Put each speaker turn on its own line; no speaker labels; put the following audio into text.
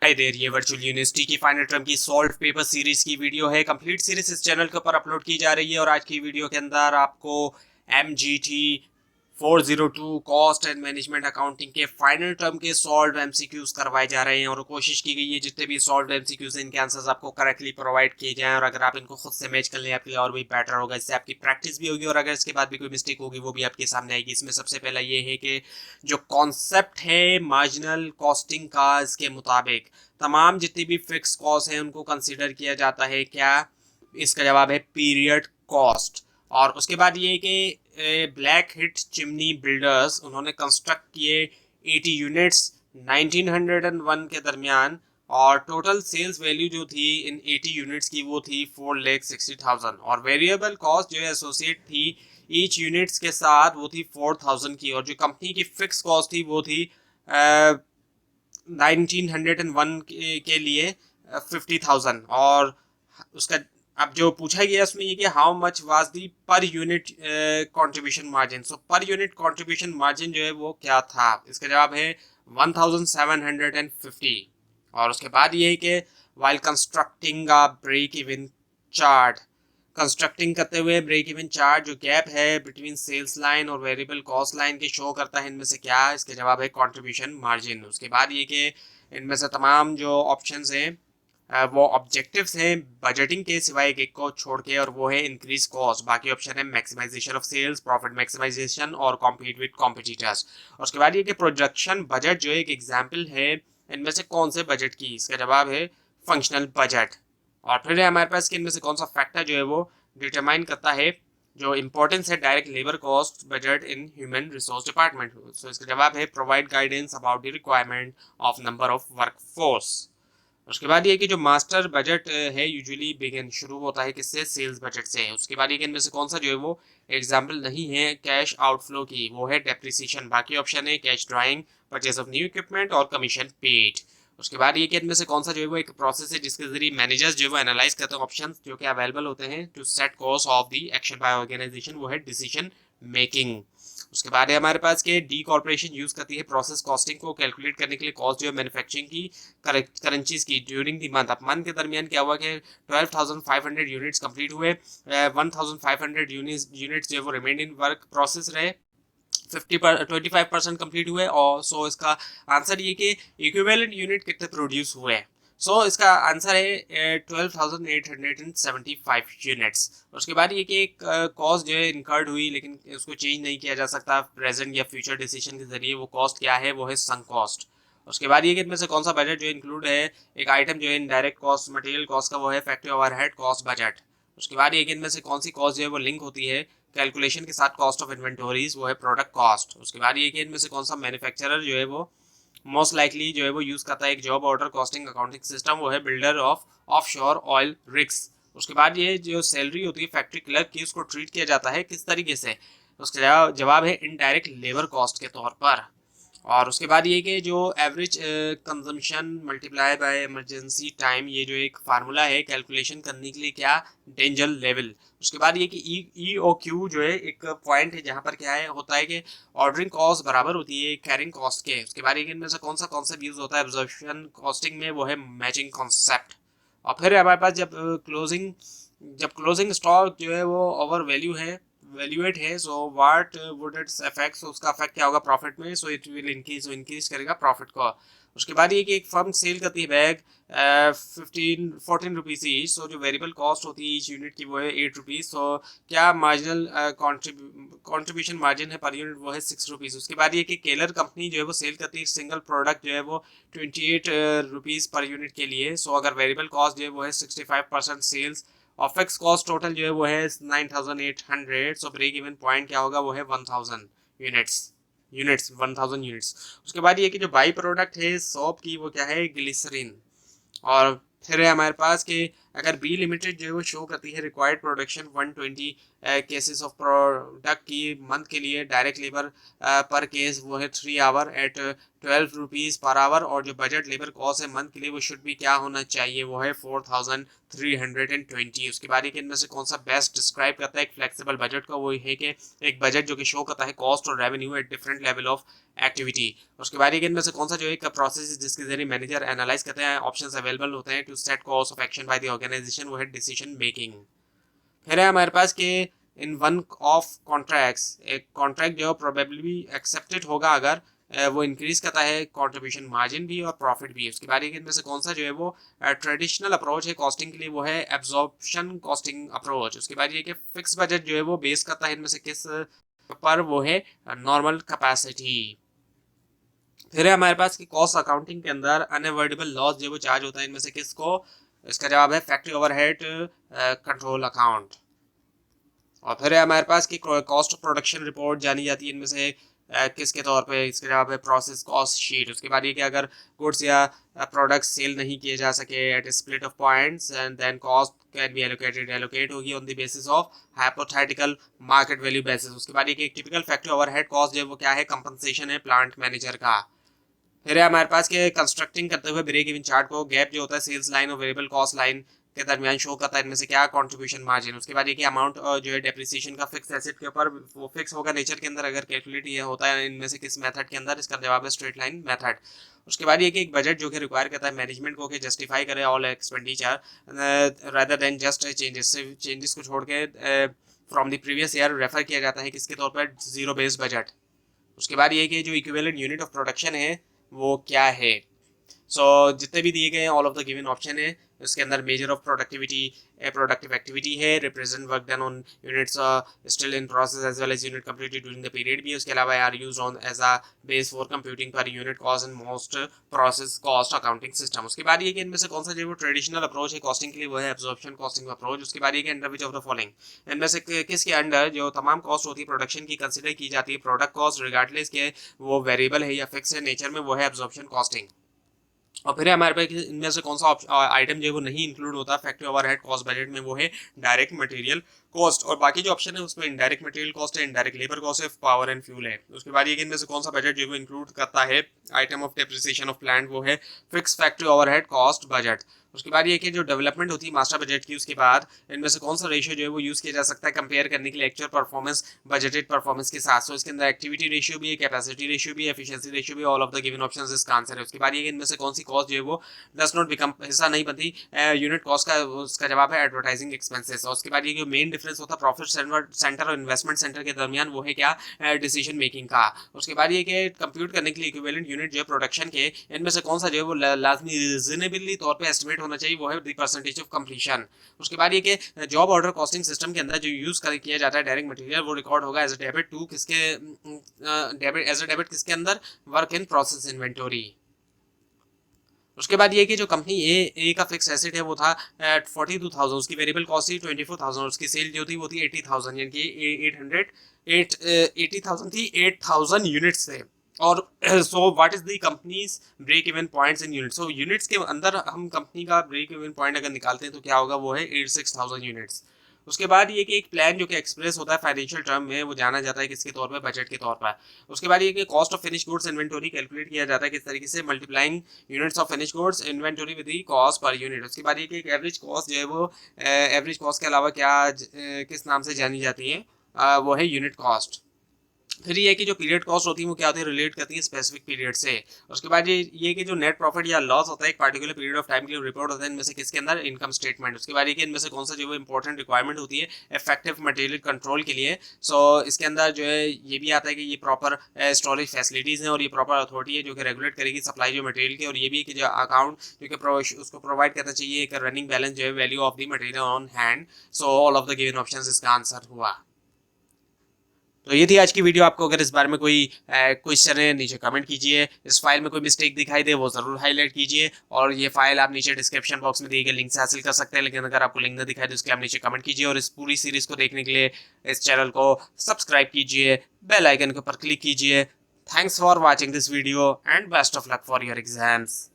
Hi there, ये virtual university की final term की सॉल्व पेपर सीरीज की वीडियो है। कंप्लीट सीरीज इस चैनल के ऊपर अपलोड की जा रही है और आज की वीडियो के अंदर आपको MGT 402 cost and management accounting के फाइनल टर्म के सॉल्व एमसीक्यूज करवाए जा रहे हैं और कोशिश की गई है जितने भी सॉल्व एमसीक्यूज हैं इनके आंसर्स आपको करेक्टली प्रोवाइड किए जाएं और अगर आप इनको खुद से मैच कर लें आपके लिए और भी बेटर होगा। इससे आपकी प्रैक्टिस भी होगी और अगर इसके बाद भी कोई मिस्टेक होगी वो भी आपके सामने आएगी। इसमें सबसे पहला ये है कि जो कॉन्सेप्ट है मार्जिनल कॉस्टिंग का, इसके मुताबिक तमाम जितनी भी फिक्स कॉस्ट हैं उनको कंसीडर किया जाता है क्या? इसका जवाब है पीरियड कॉस्ट। और उसके बाद ये कि ब्लैक हिट चिमनी बिल्डर्स उन्होंने कंस्ट्रक्ट किए 80 यूनिट्स 1901 के दरमियान और टोटल सेल्स वैल्यू जो थी इन 80 यूनिट्स की वो थी 4,60,000 और वेरिएबल कॉस्ट जो है एसोसिएट थी ईच यूनिट्स के साथ वो थी 4,000 की और जो कंपनी की फिक्स कॉस्ट थी वो थी 1901 के लिए 50,000 और उसका अब जो पूछा गया उसमें ये कि how much was the per unit contribution margin. So per unit contribution margin जो है वो क्या था? इसका जवाब है 1750। और उसके बाद ये है कि while constructing a break even chart, constructing करते हुए ब्रेक इवन चार्ट जो गैप है बिटवीन सेल्स लाइन और वेरिएबल कॉस्ट लाइन के शो करता है, इनमें से क्या? इसके जवाब है कंट्रीब्यूशन मार्जिन। उसके बाद ये कि इनमें से तमाम जो ऑप्शंस हैं वो ऑब्जेक्टिव्स हैं बजटिंग के सिवाय एक को छोड़ के और वो है इंक्रीज कॉस्ट। बाकी ऑप्शन है maximisation of sales, profit maximisation और कॉम्पीट विद कॉम्पिटिटर्स। और उसके बाद ये कि प्रोजेक्शन बजट जो एक एग्जाम्पल है इनमें से कौन से बजट की? इसका जवाब है फंक्शनल बजट। और फिर है हमारे पास कि इनमें से कौन सा फैक्टर जो है वो डिटरमाइन करता है जो इंपॉर्टेंस है direct labour cost budget in human resource department. So इसका जवाब है provide guidance about the requirement of number of work force. उसके बाद ये कि जो मास्टर बजट है यूजुअली बिगिन शुरू होता है किससे? सेल्स बजट से। उसके बाद ये कि इनमें से कौन सा जो है वो एग्जाम्पल नहीं है कैश आउटफ्लो की? वो है डेप्रिसिएशन। बाकी ऑप्शन है cash drawing, purchase of new equipment और कमीशन पेड। उसके बाद ये कि इनमें से कौन सा जो है वो एक प्रोसेस है जिसके जरिए मैनेजर्स जो है वो एनालाइज करते हैं ऑप्शन जो कि अवेलेबल होते हैं to set cost of the action by organisation, वो है डिसीजन मेकिंग। उसके बाद है हमारे पास के डी कॉर्पोरेशन यूज करती है प्रोसेस कॉस्टिंग को कैलकुलेट करने के लिए कॉस्ट जो है मैन्युफैक्चरिंग की करेंसीज की ड्यूरिंग द मंथ। अब मंथ के दरमियान क्या हुआ कि 12,500 यूनिट्स कंप्लीट हुए, 1,500 यूनिट्स जो है वो रिमेनिंग वर्क प्रोसेस रहे, 25% कंप्लीट हुए। और सो इसका आंसर ये कि इक्विवेलेंट यूनिट कितने प्रोड्यूस हुए। सो इसका आंसर है 12,875 यूनिट्स। उसके बाद ये कि एक कॉस्ट जो है इनकर्ड हुई लेकिन उसको चेंज नहीं किया जा सकता प्रेजेंट या फ्यूचर डिसीजन के जरिए। वो कॉस्ट क्या है? वो है संक कॉस्ट। उसके बाद ये कि इनमें से कौन सा बजट जो इंक्लूड है एक आइटम जो है इनडायरेक्ट कॉस्ट मटेरियल कॉस्ट का? वो है फैक्ट्री ओवरहेड कॉस्ट बजट। उसके बाद ये कि इनमें से कौन सी कॉस्ट जो है वो लिंक होती है कैलकुलेशन के साथ कॉस्ट ऑफ इन्वेंटोरीज? वो है प्रोडक्ट कॉस्ट। उसके बाद ये कि इनमें से कौन सा मैन्युफैक्चरर जो है वो मोस्ट लाइकली जो है वो यूज करता है एक job order costing accounting system? वो है builder of offshore oil rigs. उसके बाद ये जो सैलरी होती है फैक्ट्री क्लर्क की उसको ट्रीट किया जाता है किस तरीके से? उसका जवाब है इनडायरेक्ट लेबर कॉस्ट के तौर पर। और उसके बाद ये कि जो average consumption multiply by emergency time, ये जो एक फार्मूला है कैलकुलेशन करने के लिए क्या? Danger level. उसके बाद ये कि ई ओ क्यू जो है एक पॉइंट है जहाँ पर क्या है होता है कि ऑर्डरिंग कॉस्ट बराबर होती है कैरिंग कॉस्ट के। उसके बाद इनमें से कौन सा कॉन्सेप्ट यूज होता है एब्जॉर्प्शन कॉस्टिंग में? वो है मैचिंग कॉन्सेप्ट। और फिर हमारे पास जब क्लोजिंग स्टॉक जो है वो ओवर वैल्यू है वैल्यूएट है, so what would its affect? So उसका अफेक्ट क्या होगा प्रॉफिट में? सो इट विल इंक्रीज करेगा प्रॉफिट को। उसके बाद ये कि एक फर्म सेल करती है बैग 14 रुपीज़ ईच। सो जो वेरिएबल कॉस्ट होती है ईच यूनिट की वो है 8 रुपीज़। सो क्या मार्जिनल कॉन्ट्रीब्यूशन मार्जिन है पर यूनिट? वो है 6 रुपीज़। उसके बाद ये कि केलर कंपनी जो है वो सेल करती है सिंगल प्रोडक्ट जो है वो 28 रुपीज़ पर यूनिट के लिए। सो अगर वेरिएबल कॉस्ट जो है वो है 65% सेल्स और फिक्स कॉस्ट टोटल जो है वो है 9,800। सो ब्रेक इवन पॉइंट क्या होगा? वो है 1,000 यूनिट्स 1,000 यूनिट्स। उसके बाद ये कि जो बाई प्रोडक्ट है सॉप की वो क्या है? ग्लिसरीन। और फिर है हमारे पास कि अगर बी लिमिटेड जो है वो शो करती है required production 120 cases of product की मंथ के लिए, डायरेक्ट लेबर पर केस वो है 3 hour at 12 rupees per hour, और जो बजट लेबर कॉस्ट है मंथ के लिए वो शुड भी क्या होना चाहिए, वो है 4320। उसके बाद इनमें से कौन सा बेस्ट डिस्क्राइब करता है एक फ्लेक्सिबल बजट का, वो है कि एक बजट जो कि शो करता है कॉस्ट और revenue at different level of activity. उसके बाद इनमें से कौन सा जो एक प्रोसेस है जिसके जरिए मैनेजर एनालाइज करते हैं ऑप्शंस अवेलेबल होते हैं to set cost of action by the organisation, वो है डिसीजन मेकिंग। फिर है हमारे पास कि इन वन ऑफ कॉन्ट्रैक्ट्स, एक कॉन्ट्रैक्ट जो प्रोबेबली एक्सेप्टेड होगा अगर वो इंक्रीज करता है कंट्रीब्यूशन मार्जिन भी और प्रॉफिट भी। उसके बाद इनमें से कौन सा जो है वो ट्रेडिशनल अप्रोच है कॉस्टिंग के लिए, वो है एब्जॉर्प्शन कॉस्टिंग अप्रोच। उसके बाद ये कि फिक्स बजट जो है वो बेस करता है इनमें से किस पर, वो है नॉर्मल कैपेसिटी। फिर है हमारे पास कि कॉस्ट अकाउंटिंग के अंदर अनअवॉइडेबल लॉस जो वो चार्ज होता है इनमें से किसको, इसका जवाब है फैक्ट्री ओवरहेड कंट्रोल अकाउंट। और फिर है हमारे पास कि कॉस्ट ऑफ प्रोडक्शन रिपोर्ट जानी जाती है इनमें से किसके तौर पे, इसके जवाब है प्रोसेस कॉस्ट शीट। उसके बाद ये कि अगर गुड्स या प्रोडक्ट्स सेल नहीं किए जा सके at split of points and then cost can be allocate होगी on the basis of hypothetical market value basis. उसके बाद ये कि एक टिपिकल फैक्ट्री ओवरहेड कॉस्ट जो है वो क्या है, कंपनसेशन है प्लांट मैनेजर का। फिर है हमारे पास के कंस्ट्रक्टिंग करते हुए ब्रेक इवन चार्ट को गैप जो होता है सेल्स लाइन और वेरिएबल कॉस्ट लाइन के दरमियान शो करता है इनमें से क्या, कंट्रीब्यूशन मार्जिन। उसके बाद ये कि अमाउंट जो है डेप्रिसिएशन का फिक्स एसेट के ऊपर वो फिक्स होगा नेचर के अंदर, अगर कैलकुलेट ये होता है इनमें से किस मेथड के अंदर, इसका जवाब है स्ट्रेट लाइन मेथड। उसके बाद ये कि एक बजट जो कि रिक्वायर करता है मैनेजमेंट को कि जस्टिफाई करे all expenditure rather than just changes को छोड़ के from the previous year refer किया जाता है किसके तौर पर, जीरो बेस्ड बजट। उसके बाद ये कि जो इक्विवेलेंट यूनिट ऑफ प्रोडक्शन है वो क्या है। जितने भी दिए गए हैं all of the given option है, उसके अंदर measure of productivity productive activity है, represent work done on units still in process as well as unit completed during the period भी। उसके अलावा are used on as a base for computing per unit cost in most process cost accounting system. उसके बाद ये कि इनमें से कौन सा जो ट्रेडिशनल अप्रोच है कॉस्टिंग के लिए, वो है एब्जॉर्प्शन कॉस्टिंग अप्रोच। उसके बाद ये कि under which of the following इनमें से किसके अंडर जो तमाम कॉस्ट होती है प्रोडक्शन की कंसिडर की जाती है प्रोडक्ट कॉस्ट रिगार्डलेस के वो वेरिएबल है या फिक्स है नेचर में, वो है एब्जॉर्प्शन कॉस्टिंग। और फिर हमारे पास इनमें से कौन सा आइटम जो है वो नहीं इंक्लूड होता फैक्ट्री ओवरहेड कॉस्ट बजट में, वो है डायरेक्ट मटेरियल कॉस्ट। और बाकी जो ऑप्शन है उसमें इनडायरेक्ट मटेरियल कॉस्ट है, इनडायरेक्ट लेबर कॉस्ट है, पावर एंड फ्यूल है। उसके बाद ये कि इनमें से कौन सा बजट जो है इंक्लूड करता है item of depreciation of plant, वो है fix factory overhead cost budget. उसके बाद ये कि जो डेवलपमेंट होती है मास्टर बजट की, उसके बाद इनमें से कौन सा रेशियो जो है वो यूज किया जा सकता है कंपेयर करने के लिए एक्चुअल परफॉर्मेंस बजटेड परफॉर्मेंस के साथ। इसके अंदर एक्टिविटी रेशियो भी है, कैपेसिटी रेशियो भी है, एफिशिएंसी रेशियो भी, all of the given options इसका आंसर है। उसके बाद ये कि इनमें से कौन सी कॉस्ट जो है वो डज नॉट बिकम हिस्सा नहीं बनती यूनिट कॉस्ट का, उसका जवाब है एडवर्टाइजिंग एक्सपेंसेस। और उसके बाद ये जो मेन डिफरेंस होता है प्रॉफिट सेंटर और इन्वेस्टमेंट सेंटर के दरमियान, वो है क्या, डिसीजन मेकिंग का। उसके बाद ये कि कंप्यूट करने के लिए इक्विवेलेंट यूनिट जो है प्रोडक्शन के, इनमें से कौन सा जो है वो लाजमी रीजनेबली तौर पे एस्टिमेट होना चाहिए, वो है द परसेंटेज ऑफ कंप्लीशन। उसके बाद ये कि जॉब ऑर्डर कॉस्टिंग सिस्टम के अंदर जो यूज किया जाता है डायरेक्ट मटेरियल, वो रिकॉर्ड होगा एज अ डेबिट टू किसके, डेबिट किसके अंदर, वर्क इन प्रोसेस इन्वेंटरी। उसके बाद ये कि जो कंपनी ए का फिक्स एसेट है वो था 42,000, उसकी वेरिएबल कॉस्ट थी 24,000, उसकी सेल जो थी वो थी 80,000, यानी कि 80,000 थी, 8,000 यूनिट्स थे। और so what is the company's break even points in units, so units के अंदर हम कंपनी का ब्रेक इवन पॉइंट अगर निकालते हैं तो क्या होगा, वो है 86,000 यूनिट्स। उसके बाद ये कि एक प्लान जो कि एक्सप्रेस होता है फाइनेंशियल टर्म में, वो जाना जाता है किसके तौर पर, बजट के तौर पर। उसके बाद ये कि cost of finish goods inventory calculate किया जाता है किस तरीके से, multiplying units of finish goods inventory with the cost per unit. उसके बाद ये कि एक एवरेज कॉस्ट जो है वो एवरेज कॉस्ट के अलावा क्या किस नाम से जानी जाती है, वो है यूनिट कॉस्ट। फिर ये कि जो पीरियड कॉस्ट होती है वो क्या होती है, रिलेट करती है स्पेसिफिक पीरियड से। उसके बाद ये कि जो नेट प्रॉफिट या लॉस होता है एक पार्टिकुलर पीरियड ऑफ टाइम के लिए रिपोर्ट होता है इनमें से किसके अंदर, इनकम स्टेटमेंट। उसके बाद ये कि इनमें से कौन सा जो इंपॉर्टेंट रिक्वायरमेंट होती है इफेक्टिव मटेरियल कंट्रोल के लिए। इसके अंदर जो है ये भी आता है कि ये प्रॉपर स्टोरेज फैसिलिटीज़ हैं और ये प्रॉपर अथॉरिटी है जो कि रेगुलेट करेगी सप्लाई जो मटेरियल की। और ये भी है कि जो अकाउंट जो कि उसको प्रोवाइड करना चाहिए एक रनिंग बैलेंस जो है value of the material on hand. All of the given options इसका आंसर हुआ। तो ये थी आज की वीडियो। आपको अगर इस बारे में कोई क्वेश्चन है नीचे कमेंट कीजिए, इस फाइल में कोई मिस्टेक दिखाई दे वो ज़रूर हाईलाइट कीजिए, और ये फाइल आप नीचे डिस्क्रिप्शन बॉक्स में दिए गए लिंक से हासिल कर सकते हैं। लेकिन अगर आपको लिंक न दिखाई तो उसके आप नीचे कमेंट कीजिए, और इस पूरी सीरीज़ को देखने के लिए इस चैनल को सब्सक्राइब कीजिए, बेल आइकन के ऊपर क्लिक कीजिए। Thanks for watching this video and best of luck for your exams.